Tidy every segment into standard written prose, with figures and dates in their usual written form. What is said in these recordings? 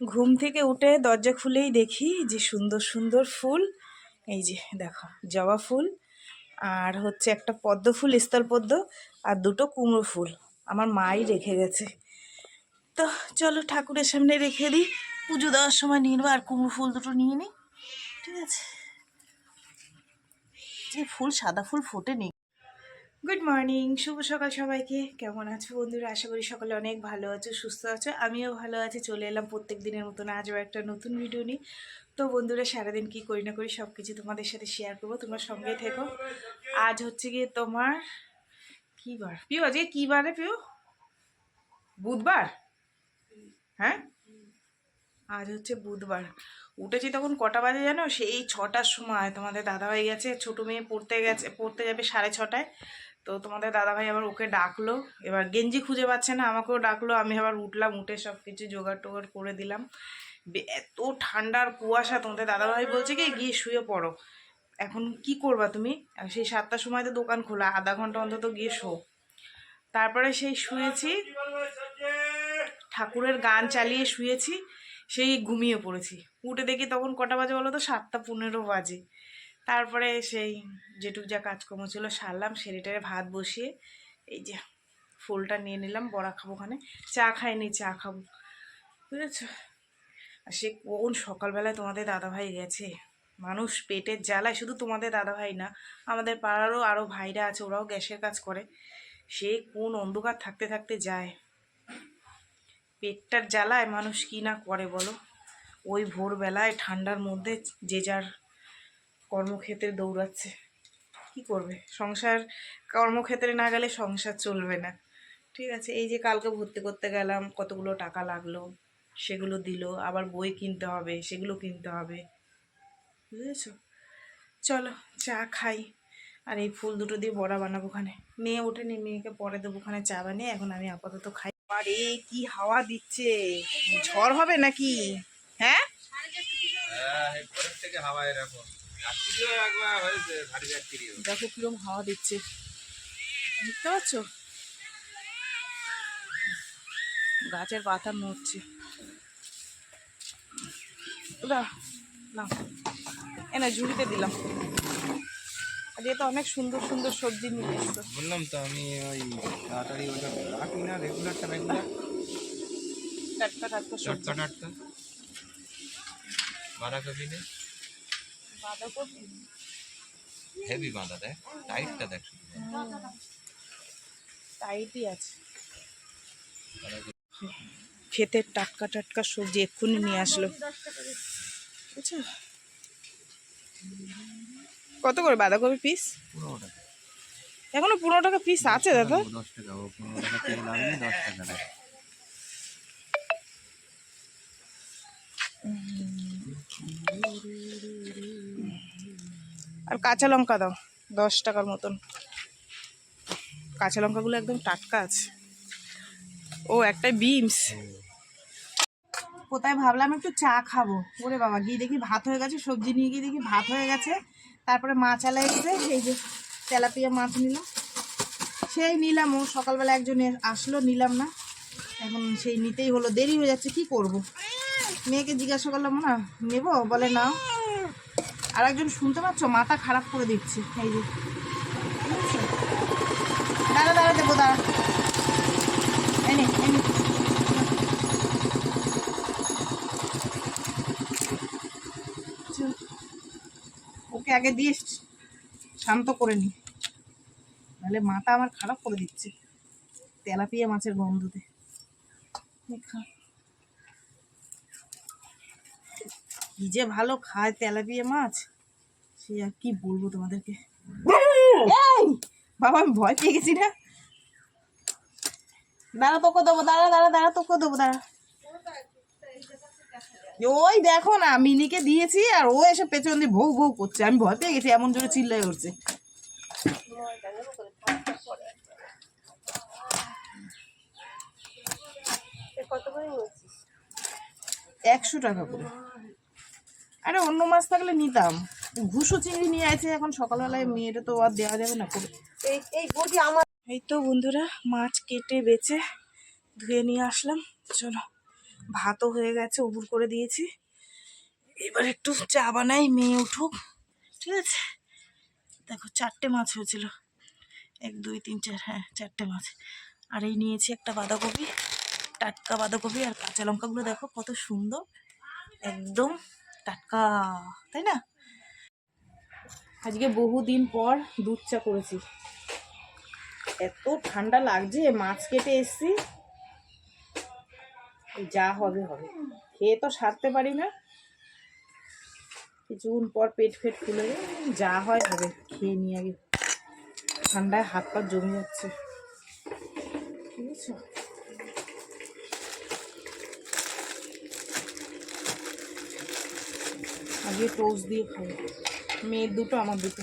ঘুম থেকে উঠে দরজা খুলেই দেখি যে সুন্দর সুন্দর ফুল। এই যে দেখো, জবা ফুল, আর হচ্ছে একটা পদ্ম ফুল, স্থলপদ্ম, আর দুটো কুমড়ো ফুল আমার মাই রেখে গেছে। তো চলো ঠাকুরের সামনে রেখে দিই, পুজো দেওয়ার সময় নিয়ে নেবো। আর কুমড়ো ফুল দুটো নিয়ে নিই, ঠিক আছে? যে ফুল, সাদা ফুল ফোটেনি। গুড মর্নিং, শুভ সকাল সবাইকে। কেমন আছো বন্ধুরা? আশা করি সকলে অনেক ভালো আছো, সুস্থ আছো। আমিও ভালো আছি। চলে এলাম প্রত্যেক দিনের মতন আজও একটা নতুন ভিডিও নিই। তো বন্ধুরা, সারাদিন কি করি না করি সব কিছু তোমাদের সাথে শেয়ার করবো, তোমার সঙ্গে থেকো। আজ হচ্ছে গিয়ে তোমার কী বার পিউ? আজকে কী বারে পিউ? বুধবার। হ্যাঁ, আজ হচ্ছে বুধবার। উঠেছি তখন কটা বাজে জানো? সেই 6টার সময়। তোমাদের দাদাভাই গেছে, ছোটো মেয়ে পড়তে যাবে 6:30টায়। তো তোমাদের দাদাভাই আবার ওকে ডাকলো। এবার গেঞ্জি খুঁজে পাচ্ছে না, আমাকেও ডাকলো। আমি আবার উঠলাম, উঠে সব কিছু জোগাড় টোগাড় করে দিলাম। এত ঠান্ডার কুয়াশা, তোমাদের দাদাভাই বলছে কি গিয়ে শুয়ে পড়ো। এখন কি করবা তুমি? সেই 7টার সময় তো দোকান খোলা, আধা ঘন্টা অন্তত গিয়ে শো। তারপরে সেই শুয়েছি, ঠাকুরের গান চালিয়ে শুয়েছি, সেই ঘুমিয়ে পড়েছি। উঠে দেখি তখন কটা বাজে বলো তো? 7:15 বাজে। তারপরে সেই যেটুক যা কাজকর্ম ছিল সারলাম, সেরেটারে ভাত বসিয়ে এই যে ফুলটা নিয়ে নিলাম, বড়া খাবো ওখানে। চা খাইনি, চা খাবো, বুঝেছ? আর সে কোন সকালবেলায় তোমাদের দাদাভাই গেছে। মানুষ পেটের জ্বালায়, শুধু তোমাদের দাদাভাই না, আমাদের পাড়ারও আরও ভাইরা আছে, ওরাও গ্যাসের কাজ করে। সে কোন অন্ধকার থাকতে থাকতে যায়। পেটটার জ্বালায় মানুষ কি না করে বলো। ওই ভোরবেলায় ঠান্ডার মধ্যে যে যার কর্মক্ষেত্রে দৌড়াচ্ছে। কি করবে? সংসার, কর্মক্ষেত্রে না গেলে সংসার চলবে না, ঠিক আছে? এই যে কালকে ভর্তি করতে গেলাম, কতগুলো টাকা লাগলো, সেগুলো দিল। আবার বই কিনতে হবে, সেগুলো কিনতে হবে, বুঝেছো? চলো চা খাই। আর এই ফুল দুটো দিয়ে বড়া বানাবো ওখানে। মেয়ে ওঠেনি, মেয়েকে পরে দেবো ওখানে চা বানিয়ে। এখন আমি আপাতত খাই। আরে কি হাওয়া দিচ্ছে! ঝড় হবে নাকি? হ্যাঁ, দেখো কিরম হাওয়া দিচ্ছে, বুঝতে পারছো? গাছের পাতা নড়ছে। না, এনে ঝুড়িতে দিলাম। আজকে তো অনেক সুন্দর সুন্দর সবজি নিয়ে এসছো। বললাম তো আমি ওই তাড়াতাড়ি ওটা রাখি না, রেগুলারটা টাটকা টাটকা সবজি। টাটকা বাঁধাকপি নেই, বাঁধাকপি হেভি বাঁধা দেয়, টাইটটা দেখ, টাইটই আছে। ক্ষেতের টাটকা টাটকা সবজি এক্ষুনি নিয়ে আসলো, বুঝছো? কত করে বাঁধাকপি পিস? 15 টাকা। এখনো 15 টাকা পিস আছে দাদা? 10 টাকা, ও 15 টাকা তেল লাগবে, 10 টাকা দেয়। আর কাঁচা লঙ্কা দাও 10 টাকার মতন। কাঁচা লঙ্কাগুলো একদম টাটকা আছে। ও একটা বিমস। কোথায় ভাবলাম একটু চা খাবো, ওরে বাবা গিয়ে দেখি ভাত হয়ে গেছে। সবজি নিয়ে গিয়ে দেখি ভাত হয়ে গেছে। তারপরে মাছ আলা এসেছে, এই যে তেলাপিয়া মাছ নিলাম। সেই নিলাম, ও সকালবেলা একজন আসলো, নিলাম না। এখন সেই নিতেই হলো, দেরি হয়ে যাচ্ছে, কি করব? মেয়েকে জিজ্ঞাসা করলাম না নেবো, বলে না। আর একজন শুনতে পাচ্ছ, মাথা খারাপ করে দিচ্ছে। এই যে দাঁড়া দাঁড়া দেবো, দাঁড়া, এনে এনে। ওকে আগে দিয়ে শান্ত করে নি, নাহলে মাথা আমার খারাপ করে দিচ্ছে তেলাপিয়া মাছের গন্ধতে। কি যে ভালো খায় তেলাপিয়া মাছ, সে আর কি বলবো তোমাদেরকে। বাবা আমি ভয় পেয়ে গেছি না। দাঁড়া তোকে দেবো, দাঁড়া দাঁড়া দাঁড়া তোকে দেবো, দাঁড়া। ওই দেখো না, মিনিকে দিয়েছি আর ও এসে পেছন দিয়ে ভৌ ভৌ করছে। আমি ভয় পেয়ে গেছি, এমন জোরে চিল্লাই করছে। 100 টাকা করে। আরে অন্য মাছ থাকলে নিতাম, ঘুষো চিংড়ি নিয়ে আছে। এখন সকালবেলায় মেয়েটা তো আর দেওয়া যাবে না করে। এই তো বন্ধুরা, মাছ কেটে বেছে ধুয়ে নিয়ে আসলাম। চলো ভাতও হয়ে গেছে, উবুর করে দিয়েছি। এবার একটু চা বানাই, মেয়ে উঠুক। ঠিক আছে, দেখো 4টে মাছ হয়েছিল, 1 2 3 4, হ্যাঁ 4টে মাছ। আর এই নিয়েছি একটা বাঁধাকপি, টাটকা বাঁধাকপি। আর কাঁচা লঙ্কাগুলো দেখো কত সুন্দর, একদম টাটকা, তাই না? আজকে বহুদিন পর দুধ চা করেছি। এত ঠান্ডা লাগছে, মাছ কেটে এসছি, যা হবে হবে, খেয়ে তো সারতে পারি না। কিছুক্ষণ পর পেট ফেট ফুলে যায়, যা হয় হবে, খেয়ে নিয়ে আগে। ঠান্ডায় হাত পা জমে যাচ্ছে, ঠিক আছে। আগে টোস্ট দিয়ে খাবো, মেয়ের দুটো আমার দুটো।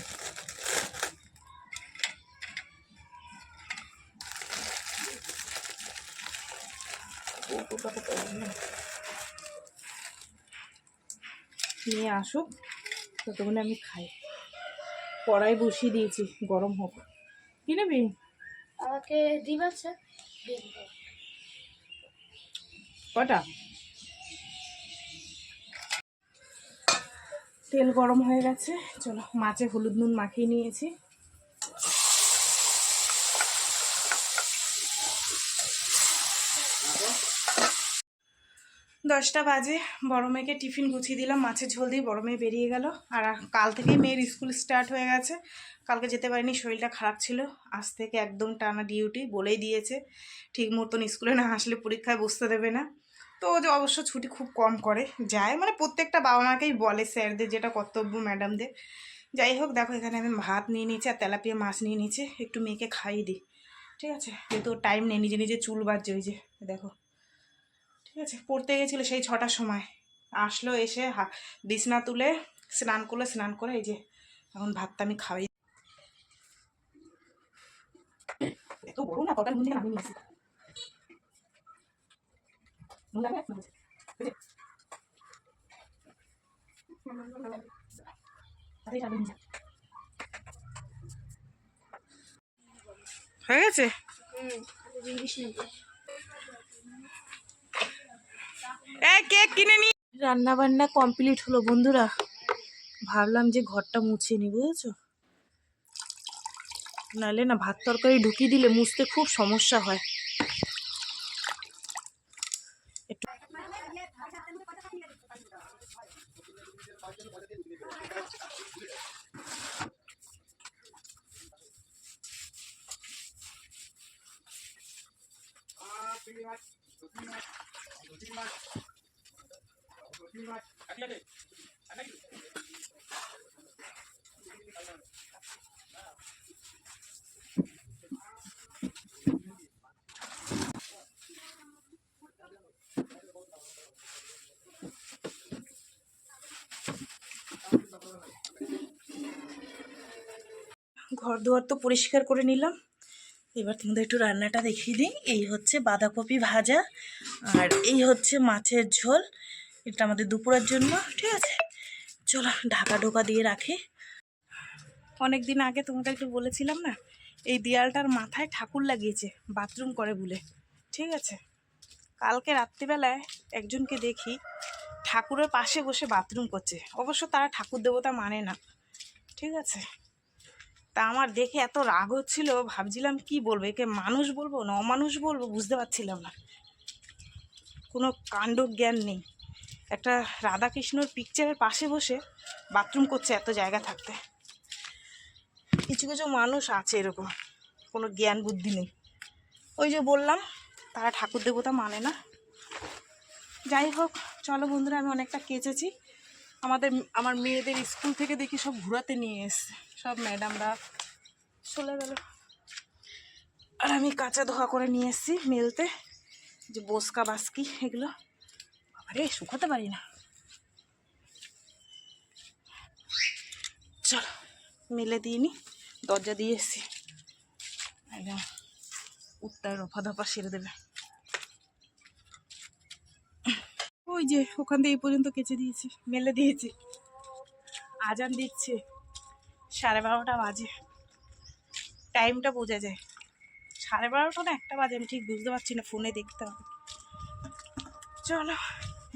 নিয়ে আসুক, ততক্ষণে আমি খাই। কড়াই বসিয়ে দিয়েছি, গরম হোক। কি নেবি? আমাকে ডিম আছে, কটা? তেল গরম হয়ে গেছে, চলো মাছে হলুদ নুন মাখিয়ে নিয়েছি। 10টা বাজে, বড় মেয়েকে টিফিন গুছিয়ে দিলাম, মাছের ঝোল দিয়ে বড় মেয়ে বেরিয়ে গেল। আর কাল থেকেই মেয়ের স্কুল স্টার্ট হয়ে গেছে। কালকে যেতে পারিনি, শরীরটা খারাপ ছিল। আজ থেকে একদম টানা ডিউটি, বলেই দিয়েছে ঠিক মতন স্কুলে না আসলে পরীক্ষায় বসতে দেবে না। তো ও যে অবশ্য ছুটি খুব কম করে, যায় মানে প্রত্যেকটা বাবা মাকেই বলে, স্যারদের যেটা কর্তব্য, ম্যাডামদের। যাই হোক, দেখো এখানে আমি ভাত নিয়ে নিয়েছি আর তেলাপিয়া মাছ নিয়ে নিয়েছি, একটু মেয়েকে খাইয়ে দিই। ঠিক আছে, যেহেতু টাইম নেই, নিজে নিজে চুল বাজছে, ওই যে দেখো। ঠিক আছে, পড়তে গেছিলো সেই 6টার সময়, আসলো, এসে বিছনা তুলে স্নান করলো, স্নান করে এই যে এখন ভাতটা আমি খাওয়াই। এত বড় না, কটার মধ্যে আমি নিয়েছি। হয়ে গেছে। কেক কিনে নি। রান্না বান্না কমপ্লিট হলো বন্ধুরা। ভাবলাম যে ঘরটা মুছে নি, বুঝেছো, নাহলে না ভাত তরকারি ঢুকিয়ে দিলে মুছতে খুব সমস্যা হয়। একটু ঘর দুয়ার তো পরিষ্কার করে নিলাম। এবার তোমাদের একটু রান্নাটা দেখিয়ে দিই। এই হচ্ছে বাঁধাকপি ভাজা, আর এই হচ্ছে মাছের ঝোল। এটা আমাদের দুপুরের জন্য। ঠিক আছে, চলো ঢাকা ঢোকা দিয়ে রাখি। অনেক দিন আগে তোমাদেরকে বলেছিলাম না, এই দেয়ালটার মাথায় ঠাকুর লাগিয়েছে, বাথরুম করে বলে। ঠিক আছে, কালকে রাত্রিবেলায় একজনকে দেখি ঠাকুরের পাশে বসে বাথরুম করছে। অবশ্য তারা ঠাকুর দেবতা মানে না, ঠিক আছে। তা আমার দেখে এত রাগ হচ্ছিল, ভাবছিলাম কি বলবো, একে মানুষ বলবো না অমানুষ বলবো, বুঝতে পারছিলাম না। কোনো কাণ্ড জ্ঞান নেই, একটা রাধাকৃষ্ণর পিকচারের পাশে বসে বাথরুম করছে এত জায়গা থাকতে। কিছু কিছু মানুষ আছে এরকম, কোনো জ্ঞান বুদ্ধি নেই। ওই যে বললাম, তারা ঠাকুর দেবতা মানে না। যাই হোক, চলো বন্ধুরা, আমি অনেকটা কেচেছি। আমার মেয়েদের স্কুল থেকে দেখি সব ঘোরাতে নিয়ে এসছে, সব ম্যাডামরা চলে গেল। আর আমি কাঁচা ধোয়া করে নিয়ে এসেছি মেলতে, যে বসকা বাসকি এগুলো। আরে শুকাতে পারি না, চলো মেলে দিয়ে নি। দরজা দিয়ে এসছি, একদম উত্তায় রফা দফা সেরে দেবে। ওই যে ওখান থেকে এই পর্যন্ত কেচে দিয়েছি, মেলে দিয়েছি। আজান দিচ্ছে, 12:30 বাজে। টাইমটা বোঝা যায়, 12:30 না 1টা বাজে, আমি ঠিক বুঝতে পারছি না, ফোনে দেখতে হবে। চলো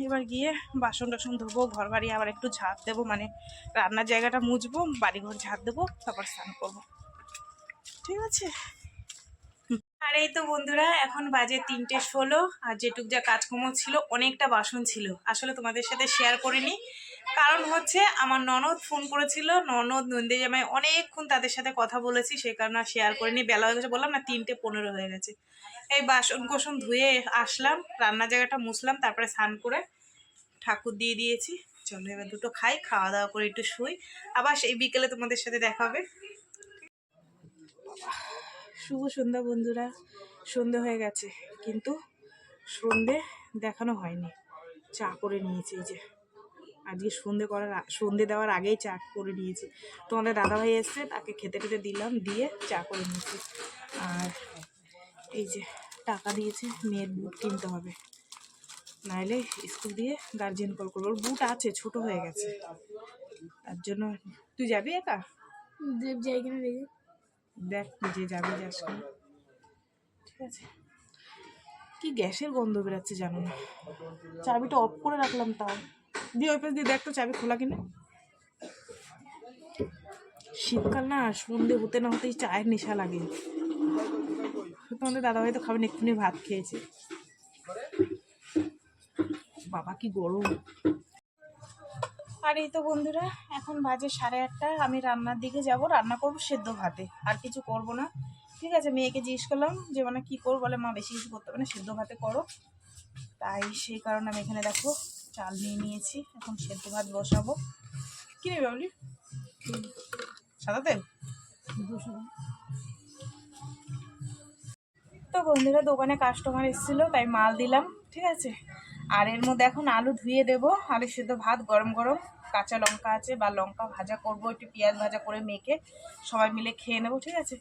এবার গিয়ে বাসন টাসন ধোবো, ঘর বাড়ি আবার একটু ঝাড় দেবো, মানে রান্নার জায়গাটা মুছবো, বাড়িঘর ঝাড় দেবো, তারপর স্নান করবো। ঠিক আছে। আর এই তো বন্ধুরা এখন বাজে 3:16, আর যেটুক যা কাজকর্ম ছিল অনেকটা বাসন ছিল, আসলে তোমাদের সাথে শেয়ার করিনি। কারণ হচ্ছে আমার ননদ ফোন করেছিল, ননদ নন্দে জামাই অনেকক্ষণ তাদের সাথে কথা বলেছি, সেই কারণে আর শেয়ার করিনি। বেলা হয়ে গেছে, বললাম না 3:15 হয়ে গেছে। এই বাসন কোসন ধুয়ে আসলাম, রান্নার জায়গাটা মুছলাম, তারপরে স্নান করে ঠাকুর দিয়ে দিয়েছি। চলো এবার দুটো খাই, খাওয়া দাওয়া করে একটু শুই, আবার সেই বিকেলে তোমাদের সাথে দেখা হবে। শুভ সন্ধ্যা বন্ধুরা, সন্ধে হয়ে গেছে কিন্তু সন্ধে দেখানো হয়নি। চা করে নিয়েছি, এই যে আজকে সন্ধে দেওয়ার আগেই চা করে নিয়েছি। তোমাদের দাদাভাই এসছে, তাকে খেতে খেতে দিলাম, দিয়ে চা করে নিয়েছি। আর এই যে টাকা দিয়েছে, মেয়ের বুট কিনতে হবে, নাহলে স্কুল দিয়ে গার্জিয়ান কল করবো। ওর বুট আছে, ছোট হয়ে গেছে, তার জন্য। তুই যাবি একা? দেব যাই কিনা দেখি। দেখ যে যাবি যাস না। ঠিক আছে। কি গ্যাসের গন্ধ বেরাচ্ছে জানো না, চাবিটা অফ করে রাখলাম, তাও দিয়ে ওই পাশ দিয়ে দেখ তো চাবি খোলা কিনা। শীতকাল না, সন্ধে হতে না হতেই চায়ের নেশা লাগে। তোমাদের দাদাভাই তো খাবেন, এক্ষুনি ভাত খেয়েছে। বাবা কি গরম। আর এই তো বন্ধুরা এখন বাজে 8:30, আমি রান্নার দিকে যাব, রান্না করবো সেদ্ধ ভাতে, আর কিছু করব না। ঠিক আছে, মেয়েকে জিজ্ঞেস করলাম যে মানে কী করবো, বলে মা বেশি কিছু করতে হবে না, সেদ্ধ ভাতে করো। তাই সেই কারণে আমি এখানে দেখো চাল নিয়ে নিয়েছি, এখন সেদ্ধ ভাত বসাবো। কী নেবে বলি? সাদা তেল। তো বন্ধুরা দোকানে কাস্টমার এসেছিলো, তাই মাল দিলাম। ঠিক আছে। আর এর মধ্যে এখন আলু ধুয়ে দেবো, আলু সেদ্ধ ভাত গরম গরম, কাঁচা লঙ্কা আছে বা লঙ্কা ভাজা করবো, একটু পেঁয়াজ ভাজা করে মেখে সবাই মিলে খেয়ে নেবো। ঠিক আছে।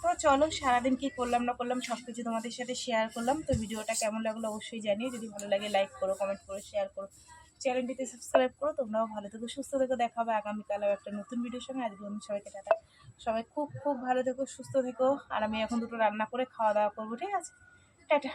তো চলো সারাদিন কী করলাম না করলাম সব কিছু তোমাদের সাথে শেয়ার করলাম। তো ভিডিওটা কেমন লাগলো অবশ্যই জানিও, যদি ভালো লাগে লাইক করো, কমেন্ট করো, শেয়ার করো, চ্যানেলটিতে সাবস্ক্রাইব করো। তোমরাও ভালো থেকো, সুস্থ থেকো, দেখা হবে আগামীকালও একটা নতুন ভিডিওর সঙ্গে। আজকে আমি সবাইকে টাটা, সবাই খুব খুব ভালো থেকো, সুস্থ থেকো। আর আমি এখন দুটো রান্না করে খাওয়া দাওয়া করবো। ঠিক আছে, টাটা।